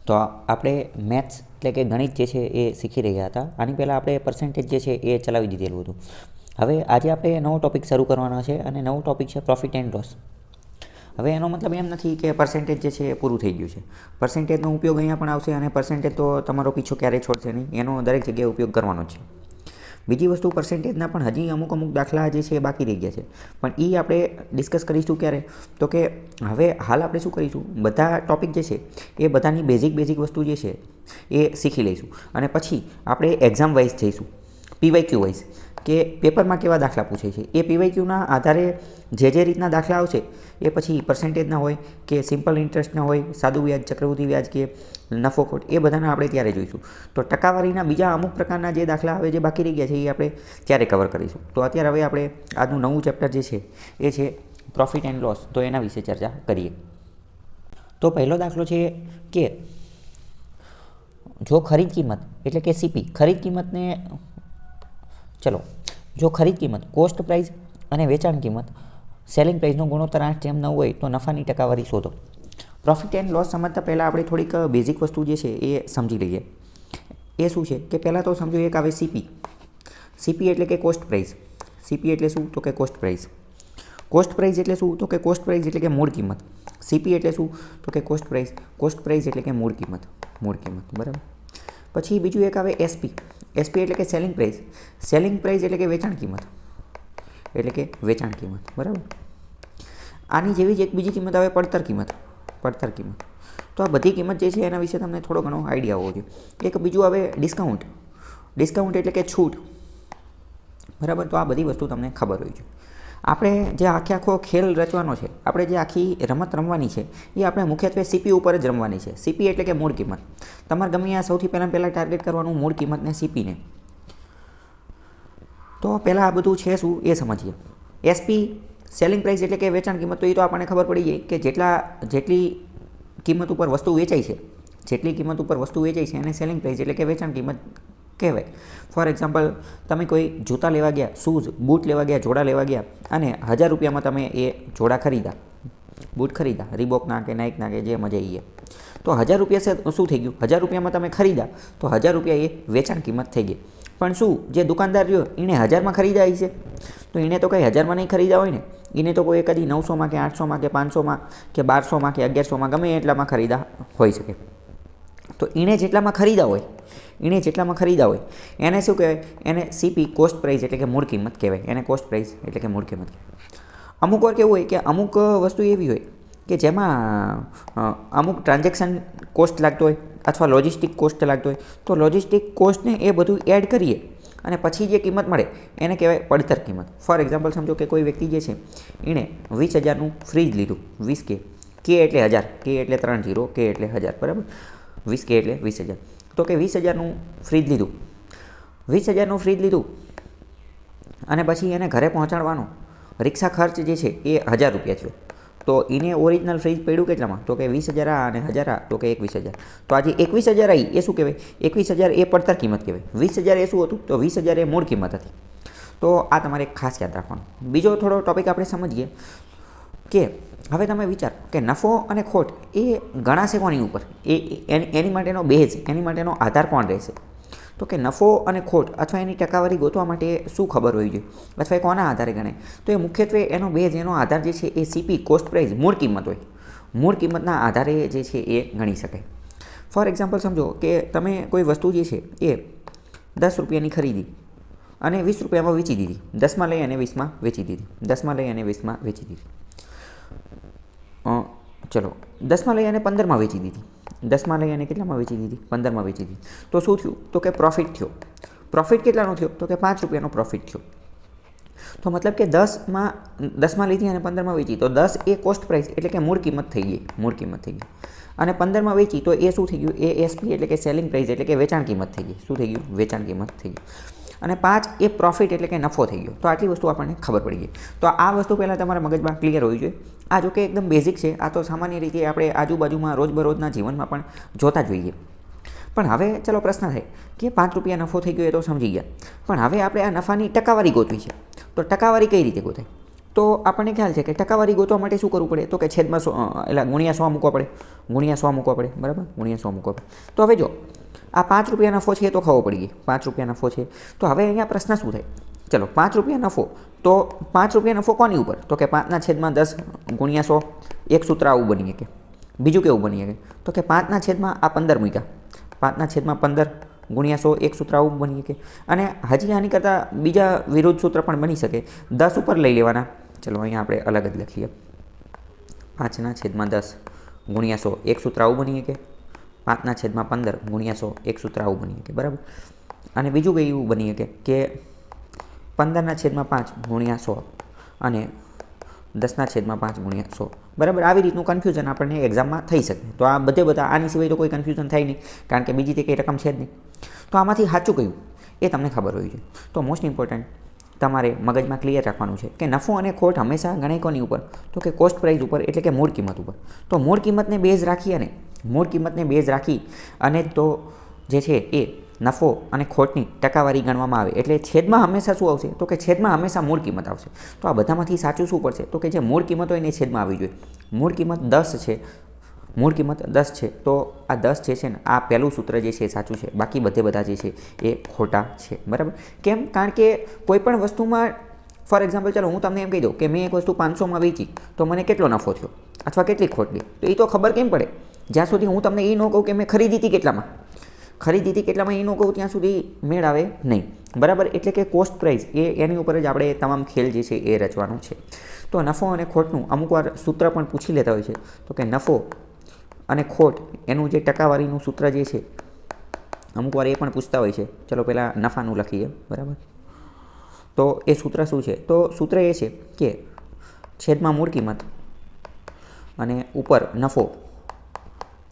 તો આપણે મેથ્સ એટલે કે ગણિત જે છે એ શીખી રહ્યા હતા. આની પહેલાં આપણે પર્સન્ટેજ જે છે એ ચલાવી દીધેલું હતું. હવે આજે આપણે નવો ટૉપિક શરૂ કરવાનો છે અને નવો ટૉપિક છે પ્રોફિટ એન્ડ લોસ. હવે એનો મતલબ એમ નથી કે પર્સન્ટેજ જે છે એ પૂરું થઈ ગયું છે. પર્સન્ટેજનો ઉપયોગ અહીંયા પણ આવશે અને પર્સન્ટેજ તો તમારો પીછો ક્યારેય છોડશે નહીં, એનો દરેક જગ્યાએ ઉપયોગ કરવાનો છે. બીજી વસ્તુ, પર્સન્ટેજના પણ હજી અમુક દાખલા જે છે એ બાકી રહી ગયા છે, પણ એ આપણે ડિસ્કસ કરીશું ક્યારે, તો કે હવે હાલ આપણે શું કરીશું, બધા ટૉપિક જે છે એ બધાની બેઝિક વસ્તુ જે છે એ શીખી લઈશું અને પછી આપણે એક્ઝામ વાઇઝ જઈશું, પીવાયક્યુ વાઇઝ, કે પેપરમાં કેવા દાખલા પૂછે છે. એ પીવાયક્યુના આધારે જે રીતના દાખલા આવશે એ પછી પર્સન્ટેજના હોય કે સિમ્પલ ઇન્ટરેસ્ટના હોય, સાદું વ્યાજ, ચક્રવૃદ્ધિ વ્યાજ કે નફો ખોટ, એ બધાના આપણે ત્યારે જોઈશું. તો ટકાવારીના બીજા અમુક પ્રકારના જે દાખલા હવે જે બાકી રહી ગયા છે એ આપણે ત્યારે કવર કરીશું. તો અત્યારે હવે આપણે આજનું નવું ચેપ્ટર જે છે એ છે પ્રોફિટ એન્ડ લોસ. તો એના વિશે ચર્ચા કરીએ. તો પહેલો દાખલો છે કે જો ખરીદ કિંમત એટલે કે સીપી, ખરીદ કિંમતને ચલો જો ખરીદ કિંમત, કોસ્ટ પ્રાઇસ અને વેચાણ કિંમત, સેલિંગ પ્રાઇસનો ગુણોત્તર 8:9 હોય તો નફાની ટકાવારી શોધો. પ્રોફિટ એન્ડ લોસ સમજતા પહેલાં આપણે થોડીક બેઝિક વસ્તુ જે છે એ સમજી લઈએ. એ શું છે કે પહેલાં તો સમજો એક આવે સીપી. સીપી એટલે કે કોસ્ટ પ્રાઇસ. સીપી એટલે શું, તો કે કોસ્ટ પ્રાઇસ. કોસ્ટ પ્રાઇસ એટલે શું, તો કે કોસ્ટ પ્રાઇસ એટલે કે મૂળ કિંમત. સીપી એટલે શું, તો કે કોસ્ટ પ્રાઇસ. કોસ્ટ પ્રાઇસ એટલે કે મૂળ કિંમત. બરાબર. પછી બીજું એક આવે એસપી. એસપી એટલે કે સેલિંગ પ્રાઇસ. સેલિંગ પ્રાઇસ એટલે કે વેચાણ કિંમત. બરાબર. આની જેવી જ એક બીજી કિંમત આવે પડતર કિંમત. તો આ બધી કિંમત જે છે એના વિશે તમને થોડો ઘણો આઈડિયા હોવો જોઈએ. એક બીજું આવે ડિસ્કાઉન્ટ. ડિસ્કાઉન્ટ એટલે કે છૂટ. બરાબર. તો આ બધી વસ્તુ તમને ખબર હોવી જોઈએ. આપણે જે આખો ખેલ રચવાનો છે, આપણે જે આખી રમત રમવાની છે એ આપણે મુખ્યત્વે સીપી ઉપર જ રમવાની છે. સીપી એટલે કે મૂળ કિંમત. તમારે ગમે આ સૌથી પહેલાં ટાર્ગેટ કરવાનું મૂળ કિંમતને, સીપીને. તો પહેલાં આ બધું છે શું એ સમજીએ. એસપી સેલિંગ પ્રાઇસ એટલે કે વેચાણ કિંમત. તો એ તો આપણને ખબર પડી જાય કે જેટલી કિંમત ઉપર વસ્તુ વેચાય છે એને સેલિંગ પ્રાઇસ એટલે કે વેચાણ કિંમત કહેવાય. ફોર એક્ઝામ્પલ, તમે કોઈ જૂતા લેવા ગયા, શૂઝ, બૂટ લેવા ગયા, જોડા લેવા ગયા અને 1000 રૂપિયામાં તમે એ જોડા ખરીદા, બૂટ ખરીદા, રીબોકના કે નાઇકના કે જે મજા એ. તો 1000 રૂપિયા શું થઈ ગયું, 1000 રૂપિયામાં તમે ખરીદા તો 1000 રૂપિયા એ વેચાણ કિંમત થઈ ગઈ. પણ શું જે દુકાનદાર રહ્યો એને 1000માં ખરીદા છે, તો એને તો કંઈ 1000માં નહીં ખરીદા હોય ને, એને તો કોઈ કદી 900માં કે 800માં કે 500માં કે 1200માં કે 1100માં ગમે એટલામાં ખરીદા હોઈ શકે. તો એણે જેટલામાં ખરીદા હોય એને શું કહેવાય, એને સીપી કોસ્ટ પ્રાઇસ એટલે કે મૂળ કિંમત કહેવાય. એને કોસ્ટ પ્રાઇસ એટલે કે મૂળ કિંમત કહેવાય. અમુક વાર કેવું હોય કે અમુક વસ્તુ એવી હોય કે જેમાં અમુક ટ્રાન્ઝેક્શન કોસ્ટ લાગતો હોય અથવા લોજિસ્ટિક કોસ્ટ લાગતો હોય, તો લોજિસ્ટિક કોસ્ટને એ બધું એડ કરીએ અને પછી જે કિંમત મળે એને કહેવાય પડતર કિંમત. ફોર એક્ઝામ્પલ સમજો કે કોઈ વ્યક્તિ જે છે એણે 20000નું ફ્રીજ લીધું. 20K, કે એટલે 1000, કે એટલે 3 0, કે એટલે 1000. બરાબર. 20K એટલે 20000. તો કે 20000નું ફ્રીજ લીધું અને પછી એને ઘરે પહોંચાડવાનો રિક્ષા ખર્ચ જે છે એ 1000 રૂપિયા થયો. તો એને ઓરિજિનલ ફ્રીજ પડ્યું કેટલામાં, તો કે 20000 આ અને 1000 આ, તો કે 21000. તો આજે 21000 આવી એ શું કહેવાય, 21000 એ પડતર કિંમત કહેવાય. 20000 એ શું હતું, તો 20000 એ મૂળ કિંમત હતી. તો આ તમારે ખાસ યાદ રાખવાનું. બીજો થોડો ટોપિક આપણે સમજીએ કે હવે તમે વિચાર કે નફો અને ખોટ એ ગણાશે કોની ઉપર, એની માટેનો બેઝ, એની માટેનો આધાર કોણ રહેશે. તો કે નફો અને ખોટ અથવા એની ટકાવારી ગોતવા માટે શું ખબર હોવી જોઈએ અથવા એ કોના આધારે ગણે, તો એ મુખ્યત્વે એનો બેઝ, એનો આધાર જે છે એ સીપી કોસ્ટ પ્રાઇસ મૂળ કિંમત હોય. મૂળ કિંમતના આધારે જે છે એ ગણી શકાય. ફોર એક્ઝામ્પલ સમજો કે તમે કોઈ વસ્તુ જે છે એ 10 રૂપિયાની ખરીદી અને 20 રૂપિયામાં વેચી દીધી. 10માં લઈ અને 20માં વેચી દીધી. ચલો 10માં લઈ અને 15માં વેચી દીધી. 10માં લઈ અને કેટલામાં વેચી દીધી, 15માં વેચી દીધી. તો શું થયું, તો કે પ્રોફિટ થયો. પ્રોફિટ કેટલાનો થયો, તો કે 5 રૂપિયાનો પ્રોફિટ થયો. તો મતલબ કે 10માં લીધી અને 15માં વેચી, તો 10 એ કોસ્ટ પ્રાઇસ એટલે કે મૂળ કિંમત થઈ ગઈ. અને 15માં વેચી તો એ શું થઈ ગયું, એ એસપી એટલે કે સેલિંગ પ્રાઇસ એટલે કે વેચાણ કિંમત થઈ ગઈ. શું થઈ ગયું, વેચાણ કિંમત થઈ ગઈ. અને 5 એ પ્રોફિટ એટલે કે નફો થઈ ગયો. તો આટલી વસ્તુ આપણને ખબર પડી ગઈ. તો આ વસ્તુ પહેલાં તમારા મગજમાં ક્લિયર હોવી જોઈએ. આ જો કે એકદમ બેઝિક છે, આ તો સામાન્ય રીતે આપણે આજુબાજુમાં રોજબરોજના જીવનમાં પણ જોતા જોઈએ. પણ હવે ચલો પ્રશ્ન થાય કે 5 રૂપિયા નફો થઈ ગયો એ તો સમજી ગયા, પણ હવે આપણે આ નફાની ટકાવારી ગોતવી છે. તો ટકાવારી કઈ રીતે ગોતાય, તો આપણને ખ્યાલ છે કે ટકાવારી ગોતવા માટે શું કરવું પડે, તો કે છેદમાં 100 એટલે ગુણ્યા 100 મૂકવા પડે, ગુણ્યા 100 મૂકવા પડે, બરાબર, ગુણ્યા 100 મૂકવા પડે. તો હવે જો આ 5 રૂપિયા નફો છે તો ખબર પડી ગઈ, 5 રૂપિયા નફો છે. તો હવે અહીંયા પ્રશ્ન શું થાય, ચલો 5 રૂપિયા નફો, તો 5 રૂપિયા નફો કોની ઉપર, તો કે 5/10 ગુણ્યા 100. એક સૂત્ર આવું બની શકે. બીજું કેવું બની શકે, તો કે 5/15 મૂક્યા, 5/15 ગુણ્યા 100 એક સૂત્ર આવું બની શકે. અને હજી આની કરતાં બીજા વિરુદ્ધ સૂત્ર પણ બની શકે, 10 ઉપર લઈ લેવાના. ચલો અહીંયા આપણે અલગ જ લખીએ, 5/10 ગુણ્યા 100 એક સૂત્ર આવું બની શકે, 5/15 ગુણ્યા 100 એક સૂત્ર આવું બની શકે, બરાબર. અને બીજું કંઈ એવું બની શકે કે 15/5 ગુણ્યા 100 અને 10/5 ગુણ્યા 100, બરાબર. આવી રીતનું કન્ફ્યુઝન આપણને એક્ઝામમાં થઈ શકે. તો આ બધા આની સિવાય તો કોઈ કન્ફ્યુઝન થાય નહીં, કારણ કે બીજી તે કંઈ રકમ છે જ નહીં. તો આમાંથી સાચું કયું એ તમને ખબર હોવી જોઈએ. તો મોસ્ટ ઇમ્પોર્ટન્ટ તમારે મગજમાં ક્લિયર રાખવાનું છે કે નફો અને ખોટ હંમેશા ગણાય કોની ઉપર, તો કે કોસ્ટ પ્રાઇસ ઉપર, એટલે કે મૂળ કિંમત ઉપર. તો મૂળ કિંમતને બેઝ રાખી અને તો જે છે એ નફો અને ખોટની ટકાવારી ગણવામાં આવે. એટલે છેદમાં હંમેશા શું આવશે, તો કે છેદમાં હંમેશા મૂળ કિંમત આવશે. તો આ બધામાંથી સાચું શું પડશે, તો કે જે મૂળ કિંમત હોય એને છેદમાં આવવી જોઈએ. મૂળ કિંમત 10 છે, મૂળ કિંમત 10 છે, તો આ 10 જે છે ને આ પહેલું સૂત્ર જે છે એ સાચું છે, બાકી બધા જે છે એ ખોટા છે, બરાબર. કેમ, કારણ કે કોઈ પણ વસ્તુમાં ફોર એક્ઝામ્પલ ચાલો હું તમને એમ કહી દઉં કે મેં એક વસ્તુ 500માં વેચી તો મને કેટલો નફો થયો અથવા કેટલી ખોટ ગઈ, તો એ તો ખબર કેમ પડે જ્યાં સુધી હું તમને એ ન કહું કે મેં ખરીદી હતી કેટલામાં એ ન કહું ત્યાં સુધી મેળ આવે નહીં, બરાબર. એટલે કે કોસ્ટ પ્રાઇસ એની ઉપર જ આપણે તમામ ખેલ જે છે એ રચવાનું છે. તો નફો અને ખોટનું અમુક વાર સૂત્ર પણ પૂછી લેતા હોય છે, તો કે નફો અને ખોટ એનું જે ટકાવારીનું સૂત્ર જે છે અમુક વાર એ પણ પૂછતા હોય છે. ચલો પહેલાં નફાનું લખીએ, બરાબર. તો એ સૂત્ર શું છે, તો સૂત્ર એ છે કે છેદમાં મૂળ કિંમત અને ઉપર નફો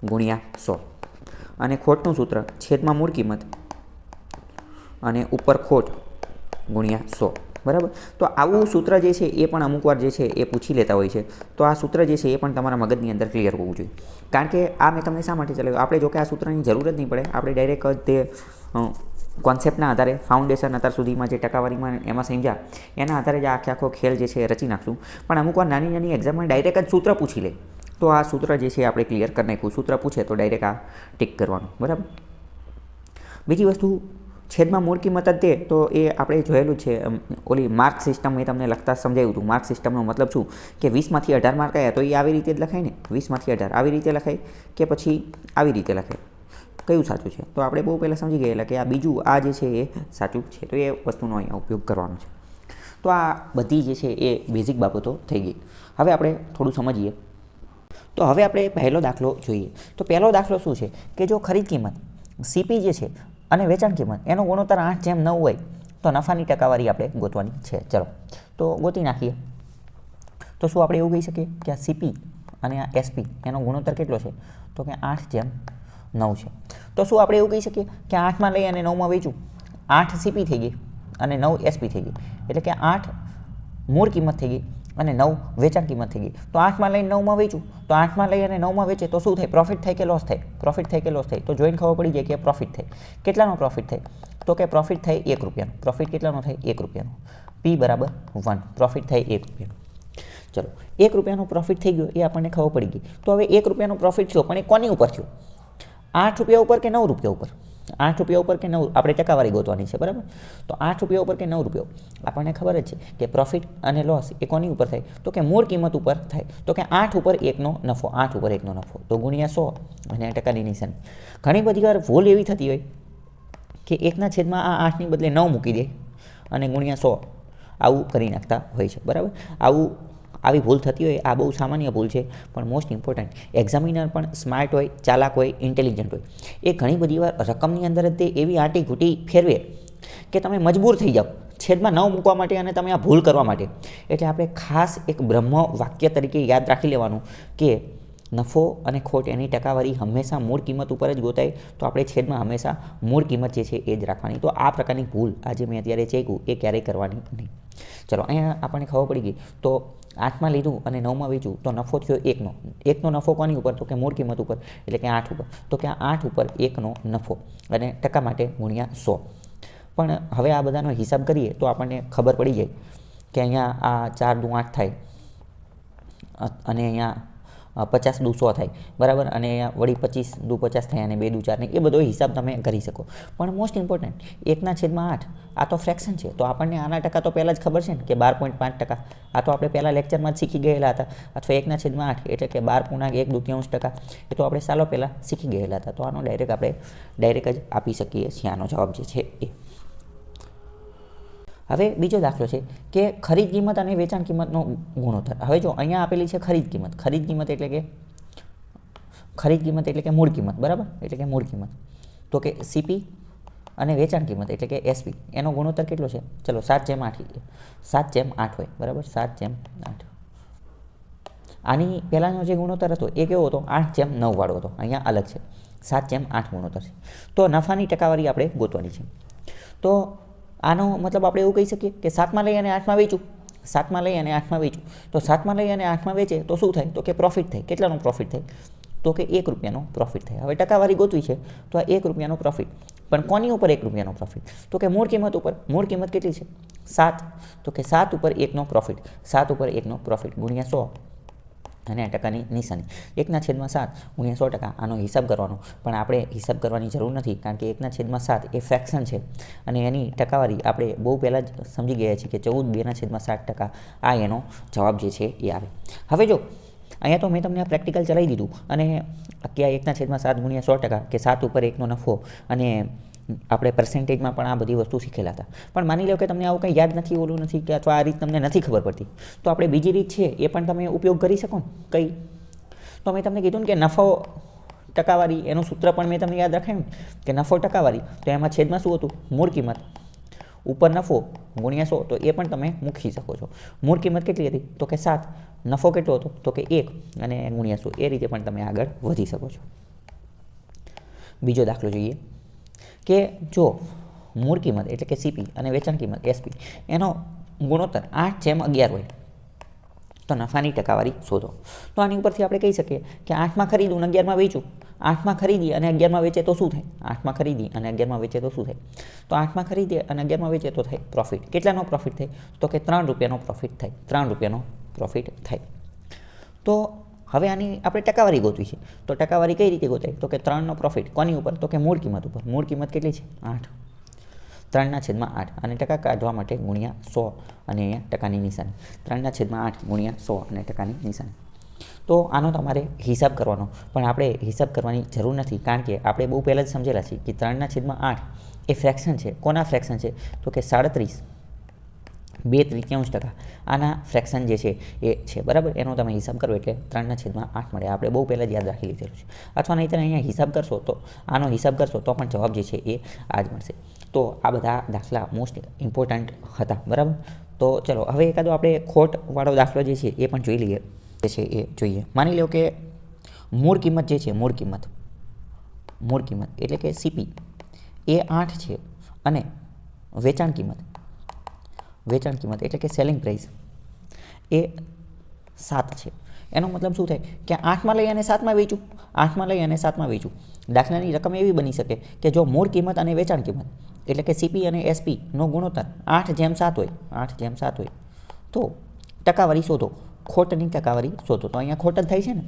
ગુણ્યા 100. અને ખોટનું સૂત્ર છેદમાં મૂળ કિંમત અને ઉપર ખોટ ગુણ્યા 100, બરાબર. તો આવું સૂત્ર જે છે એ પણ અમુક વાર જે છે એ પૂછી લેતા હોય છે. તો આ સૂત્ર જે છે એ પણ તમારા મગજની અંદર ક્લિયર હોવું જોઈએ, કારણ કે આ મેં તમને શા માટે ચલાવ્યું. આપણે જો કે આ સૂત્રની જરૂર જ નહીં પડે, આપણે ડાયરેક્ટ તે કોન્સેપ્ટના આધારે ફાઉન્ડેશન અત્યાર સુધીમાં જે ટકાવારીમાં એમાં સમજ્યા એના આધારે જ આખો ખેલ જે છે એ રચી નાખશું. પણ અમુક વાર નાની એક્ઝામમાં ડાયરેક્ટ જ સૂત્ર પૂછી લે, તો આ સૂત્ર જે છે આપણે ક્લિયર કરી નાખ્યું. સૂત્ર પૂછે તો ડાયરેક્ટ આ ટીક કરવાનું, બરાબર. બીજી વસ્તુ છેદમાં મૂળ કિંમત જ તે, તો એ આપણે જોયેલું છે. ઓલી માર્ક સિસ્ટમ મેં તમને લખતા સમજાવ્યું હતું. માર્ક સિસ્ટમનો મતલબ શું કે 20માંથી 18 માર્ક આવ્યા તો એ આવી રીતે જ લખાય ને, 20માંથી 18 આવી રીતે લખાય કે પછી આવી રીતે લખાય, કયું સાચું છે. તો આપણે બહુ પહેલાં સમજી ગયેલા કે આ બીજું આ જે છે એ સાચું છે, તો એ વસ્તુનો અહીંયા ઉપયોગ કરવાનો છે. તો આ બધી જે છે એ બેઝિક બાબતો થઈ ગઈ. હવે આપણે થોડું સમજીએ. તો હવે આપણે પહેલો દાખલો જોઈએ. તો પહેલો દાખલો શું છે કે જો ખરીદ કિંમત સીપી જે છે અને વેચાણ કિંમત એનો ગુણોત્તર 8:9 હોય તો નફાની ટકાવારી આપણે ગોતવાની છે. ચલો તો ગોતી નાખીએ. તો શું આપણે એવું કહી શકીએ કે આ સીપી અને આ એસપી એનો ગુણોત્તર કેટલો છે, તો કે 8:9 છે. તો શું આપણે એવું કહી શકીએ કે 8માં લઈ અને 9માં વેચું, 8 સીપી થઈ ગઈ અને 9 એસપી થઈ ગઈ, એટલે કે 8 મૂળ કિંમત થઈ ગઈ અને 9 વેચાણ કિંમત થઈ ગઈ. તો 8માં લઈને 9માં વેચું, તો 8માં લઈ અને 9માં વેચે તો શું થાય, પ્રોફિટ થાય કે લોસ થાય, પ્રોફિટ થાય કે લોસ થાય. તો જોઈને ખબર પડી જાય કે પ્રોફિટ થાય. કેટલાનો પ્રોફિટ થાય, તો કે પ્રોફિટ થાય 1 રૂપિયાનો. પ્રોફિટ કેટલાનો થાય, 1 રૂપિયાનો. P = 1, પ્રોફિટ થાય 1 રૂપિયાનો. ચલો 1 રૂપિયાનો પ્રોફિટ થઈ ગયો એ આપણને ખબર પડી ગઈ. તો હવે 1 રૂપિયાનો પ્રોફિટ થયો, પણ એ કોની ઉપર થયો, 8 રૂપિયા ઉપર કે 9 રૂપિયા ઉપર, 8 રૂપિયા ઉપર કે 9, આપણે ટકાવારી ગોતવાની છે, બરાબર. તો 8 રૂપિયા ઉપર કે 9 રૂપિયા આપણને ખબર જ છે કે પ્રોફિટ અને લોસ એ કોની ઉપર થાય, તો કે મૂળ કિંમત ઉપર થાય. તો કે 8 ઉપર 1નો નફો, 8 ઉપર 1નો નફો, તો ગુણ્યા 100 અને ટકાની નિશાની. ઘણી બધી વાર ભૂલ એવી થતી હોય કે 1/8 આ 8ની બદલે 9 મૂકી દે અને ગુણ્યા 100 આવું કરી નાખતા હોય છે, બરાબર. આવી ભૂલ થતી હોય, આ બહુ સામાન્ય ભૂલ છે. પણ મોસ્ટ ઇમ્પોર્ટન્ટ એક્ઝામિનર પણ સ્માર્ટ હોય, ચાલાક હોય, ઇન્ટેલિજન્ટ હોય. એ ઘણી બધી વાર રકમની અંદર જ તે એવી આંટી ઘૂંટી ફેરવે કે તમે મજબૂર થઈ જાઓ છેદમાં 9 મૂકવા માટે અને તમે આ ભૂલ કરવા માટે. એટલે આપણે ખાસ એક બ્રહ્મ વાક્ય તરીકે યાદ રાખી લેવાનું કે નફો અને ખોટ એની ટકાવારી હંમેશા મૂળ કિંમત ઉપર જ ગોતાય. તો આપણે છેદમાં હંમેશા મૂળ કિંમત જે છે એ જ રાખવાની. તો આ પ્રકારની ભૂલ આજે મેં અત્યારે ચેક્યું એ ક્યારેય કરવાની નહીં. ચલો અહીંયા આપણને ખબર પડી ગઈ. તો 8માં લીધું અને 9માં વેચ્યું તો નફો થયો 1નો. 1નો નફો કોની ઉપર, તો કે મૂળ કિંમત ઉપર, એટલે કે 8 ઉપર. તો કે 8 ઉપર 1નો નફો અને ટકા માટે ગુણ્યા 100. પણ હવે આ બધાનો હિસાબ કરીએ તો આપણને ખબર પડી જાય કે અહીંયા આ 4 દુ 8 થાય અને અહીંયા 50 દુ 100 થાય, બરાબર, અને અહીંયા વળી 25 દુ 50 થાય અને 2 દુ 4 ને એ બધો હિસાબ તમે કરી શકો. પણ મોસ્ટ ઇમ્પોર્ટન્ટ 1/8 આ તો ફ્રેક્શન છે, તો આપણને આના ટકા તો પહેલાં જ ખબર છે ને કે 12.5%. આ તો આપણે પહેલાં લેક્ચરમાં જ શીખી ગયેલા હતા. અથવા 1/8 એટલે કે 12.1/2% એ તો આપણે સાલો પહેલાં શીખી ગયેલા હતા. તો આનો ડાયરેક્ટ જ આપી શકીએ છીએ આનો જવાબ જે છે એ. હવે બીજો દાખલો છે કે ખરીદ કિંમત અને વેચાણ કિંમતનો ગુણોત્તર. હવે જો અહીંયા આપેલી છે ખરીદ કિંમત એટલે કે મૂળ કિંમત, બરાબર, એટલે કે મૂળ કિંમત. તો કે સીપી અને વેચાણ કિંમત એટલે કે એસપી એનો ગુણોત્તર કેટલો છે? ચલો 7/8 હોય, બરાબર, 7/8. આની પહેલાંનો જે ગુણોત્તર હતો એ કેવો હતો? 8/9 વાળો હતો. અહીંયા અલગ છે, 7/8 ગુણોત્તર છે. તો નફાની ટકાવારી આપણે ગોતવાની છે. તો આનો મતલબ આપણે એવું કહી શકીએ કે 7માં લઈ અને 8માં વેચું. તો 7માં લઈ અને 8માં વેચે તો શું થાય? તો કે પ્રોફિટ થાય. કેટલાનો પ્રોફિટ થાય? તો કે 1 રૂપિયાનો પ્રોફિટ થાય. હવે ટકાવારી ગોતવી છે તો આ 1 રૂપિયાનો પ્રોફિટ. પણ કોની ઉપર 1 રૂપિયાનો પ્રોફિટ? તો કે મૂળ કિંમત ઉપર. મૂળ કિંમત કેટલી છે? 7. તો કે 7 ઉપર 1નો પ્રોફિટ. 7 ઉપર 1નો પ્રોફિટ ગુણ્યા 100 અને ટકાની નિશાની. 1/7 ગુણ્યા 100%. આનો હિસાબ કરવાનો, પણ આપણે હિસાબ કરવાની જરૂર નથી કારણ કે 1/7 એ ફ્રેક્શન છે અને એની ટકાવારી આપણે બહુ પહેલાં જ સમજી ગયા છીએ કે 14/2/60%. આ એનો જવાબ જે છે એ આવે. હવે જો અહીંયા તો મેં તમને આ પ્રેક્ટિકલ ચલાવી દીધું અને કે 1/7 ગુણ્યા 100% કે 7 ઉપર 1નો નફો, અને આપણે પર્સન્ટેજમાં પણ આ બધી વસ્તુ શીખેલા હતા. પણ માની લો કે તમને આવું કંઈ યાદ નથી, ઓલું નથી, કે અથવા આ રીત તમને નથી ખબર પડતી, તો આપણે બીજી રીત છે એ પણ તમે ઉપયોગ કરી શકો ને. કઈ? તો મેં તમને કીધું ને કે નફો ટકાવારી એનું સૂત્ર પણ મેં તમને યાદ રાખાયું કે નફો ટકાવારી. તો એમાં છેદમાં શું હતું? મૂળ કિંમત ઉપર નફો ગુણ્યા 100. તો એ પણ તમે મૂકી શકો છો. મૂળ કિંમત કેટલી હતી? તો કે 7. નફો કેટલો હતો? તો કે 1 અને ગુણ્યા 100. એ રીતે પણ તમે આગળ વધી શકો છો. બીજો દાખલો જોઈએ કે જો મૂળ કિંમત એટલે કે સીપી અને વેચાણ કિંમત એસપી એનો ગુણોત્તર 8/11 હોય તો નફાની ટકાવારી શોધો. તો આની ઉપરથી આપણે કહી શકીએ કે 8માં ખરીદું અને 11માં વેચું. 8માં ખરીદી અને 11માં વેચે તો શું થાય? 8માં ખરીદી અને 11માં વેચે તો શું થાય? તો 8માં ખરીદે અને 11માં વેચે તો થાય પ્રોફિટ. કેટલાનો પ્રોફિટ થાય? તો કે 3 રૂપિયાનો પ્રોફિટ થાય. 3 રૂપિયાનો પ્રોફિટ થાય. તો હવે આની આપણે ટકાવારી ગોતવી છે. તો ટકાવારી કઈ રીતે ગોતાય? તો કે 3નો પ્રોફિટ કોની ઉપર? તો કે મૂળ કિંમત ઉપર. મૂળ કિંમત કેટલી છે? 8. 3/8 અને ટકા કાઢવા માટે ગુણ્યા 100 અને અહીંયા ટકાની નિશાની. 3/8 ગુણ્યા 100 અને ટકાની નિશાની. તો આનો તમારે હિસાબ કરવાનો, પણ આપણે હિસાબ કરવાની જરૂર નથી કારણ કે આપણે બહુ પહેલાં જ સમજેલા છીએ કે 3/8 એ ફ્રેક્શન છે. કોના ફ્રેક્શન છે? તો કે 37 2/3% આના ફ્રેક્શન જે છે એ છે, બરાબર. એનો તમે હિસાબ કરો એટલે 3/8 મળે. આપણે બહુ પહેલાં જ યાદ રાખી લીધેલું છે. અથવા નહીં તો અહીંયા હિસાબ કરશો તો આનો હિસાબ કરશો તો પણ જવાબ જે છે એ આ જ મળશે. તો આ બધા દાખલા મોસ્ટ ઇમ્પોર્ટન્ટ હતા, બરાબર. તો ચલો હવે એકાદો આપણે ખોટવાળો દાખલો જે છે એ પણ જોઈ લઈએ. જે છે એ જોઈએ. માની લો કે મૂળ કિંમત જે છે મૂળ કિંમત એટલે કે સીપી એ 8 છે અને વેચાણ કિંમત એટલે કે સેલિંગ પ્રાઇસ એ 7 છે. એનો મતલબ શું થાય કે 8માં લઈ અને 7માં વેચું. દાખલાની રકમ એવી બની શકે કે જો મૂળ કિંમત અને વેચાણ કિંમત એટલે કે સીપી અને એસપી નો ગુણોત્તર 8/7 હોય તો ટકાવારી શોધો. ખોટની ટકાવારી શોધો. તો અહીંયા ખોટ જ થાય છે ને.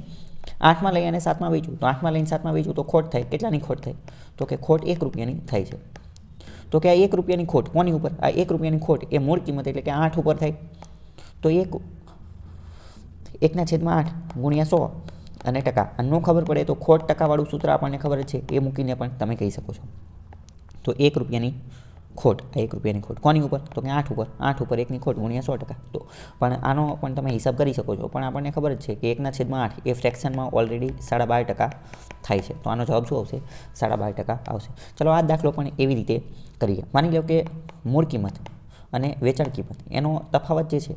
8માં લઈ અને 7માં વેચું. તો 8માં લઈને 7માં વેચું તો ખોટ થાય. કેટલાની ખોટ થાય? તો કે ખોટ 1 રૂપિયાની થાય છે. તો કે આ 1 રૂપિયાની ખોટ કોની ઉપર? આ 1 રૂપિયાની ખોટ એ મૂળ કિંમત એટલે કે 8 ઉપર થાય. તો 1/8 ગુણ્યા 100 અને ટકા. ન ખબર પડે તો ખોટ ટકાવાળું સૂત્ર આપણને ખબર છે એ મૂકીને પણ તમે કહી શકો છો. તો 1 રૂપિયાની ખોટ, આ 1 રૂપિયાની ખોટ કોની ઉપર? તો કે 8 ઉપર. 8 ઉપર 1ની ખોટ ગુણ્યા 100%. તો પણ આનો પણ તમે હિસાબ કરી શકો છો. પણ આપણને ખબર જ છે કે 1/8 એ ફ્રેક્શનમાં ઓલરેડી 12.5% થાય છે. તો આનો જવાબ શું આવશે? 12.5% આવશે. ચલો આ દાખલો પણ એવી રીતે કરીએ. માની લો કે મૂળ કિંમત અને વેચાણ કિંમત એનો તફાવત જે છે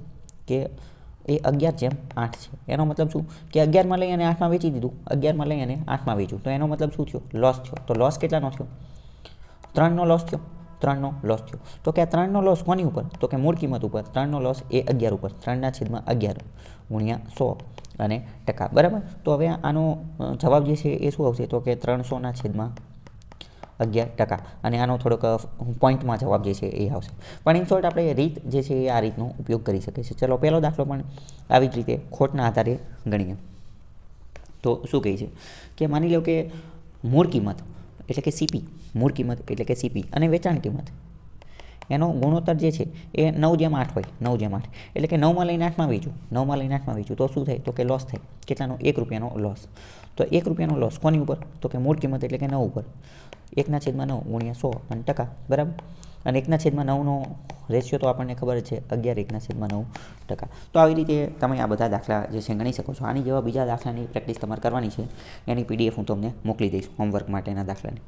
કે એ 11/8 છે. એનો મતલબ શું કે 11માં લઈ અને 8માં વેચી દીધું. 11માં લઈ અને 8માં વેચ્યું તો એનો મતલબ શું થયો? લોસ થયો. તો લોસ કેટલાનો થયો? 3નો લોસ થયો. તો કે આ 3નો લોસ કોની ઉપર? તો કે મૂળ કિંમત ઉપર. 3નો લોસ એ 11 ઉપર. 3/11 ગુણ્યા 100 અને ટકા, બરાબર. તો હવે આનો જવાબ જે છે એ શું આવશે? તો કે 300/11 11%. અને આનો થોડોક પોઈન્ટમાં જવાબ જે છે એ આવશે. પણ ઇન શોર્ટ આપણે રીત જે છે એ આ રીતનો ઉપયોગ કરી શકીએ છીએ. ચલો પહેલો દાખલો પણ આવી જ રીતે ખોટના આધારે ગણીએ. તો શું કહે છે કે માની લો કે મૂળ કિંમત એટલે કે સીપી, મૂળ કિંમત એટલે કે સીપી અને વેચાણ કિંમત એનો ગુણોત્તર જે છે એ 9:8 હોય. 9:8 એટલે કે 9માં લઈને 8માં વેચું, 9માં લઈને 8માં વેચું તો શું થાય? તો કે લોસ થાય. કેટલાનો? 1 રૂપિયાનો લોસ. તો 1 રૂપિયાનો લોસ કોની ઉપર? તો કે મૂળ કિંમત એટલે કે 9 ઉપર. 1/9 ગુણ્યા 100 અને ટકા, બરાબર. અને 1/9નો રેશિયો તો આપણને ખબર જ છે, 11 1/9%. તો આવી રીતે તમે આ બધા દાખલા જે છે ગણી શકો છો. આની જેવા બીજા દાખલાની પ્રેક્ટિસ તમારે કરવાની છે. એની PDF હું તમને મોકલી દઈશ હોમવર્ક માટેના દાખલાની.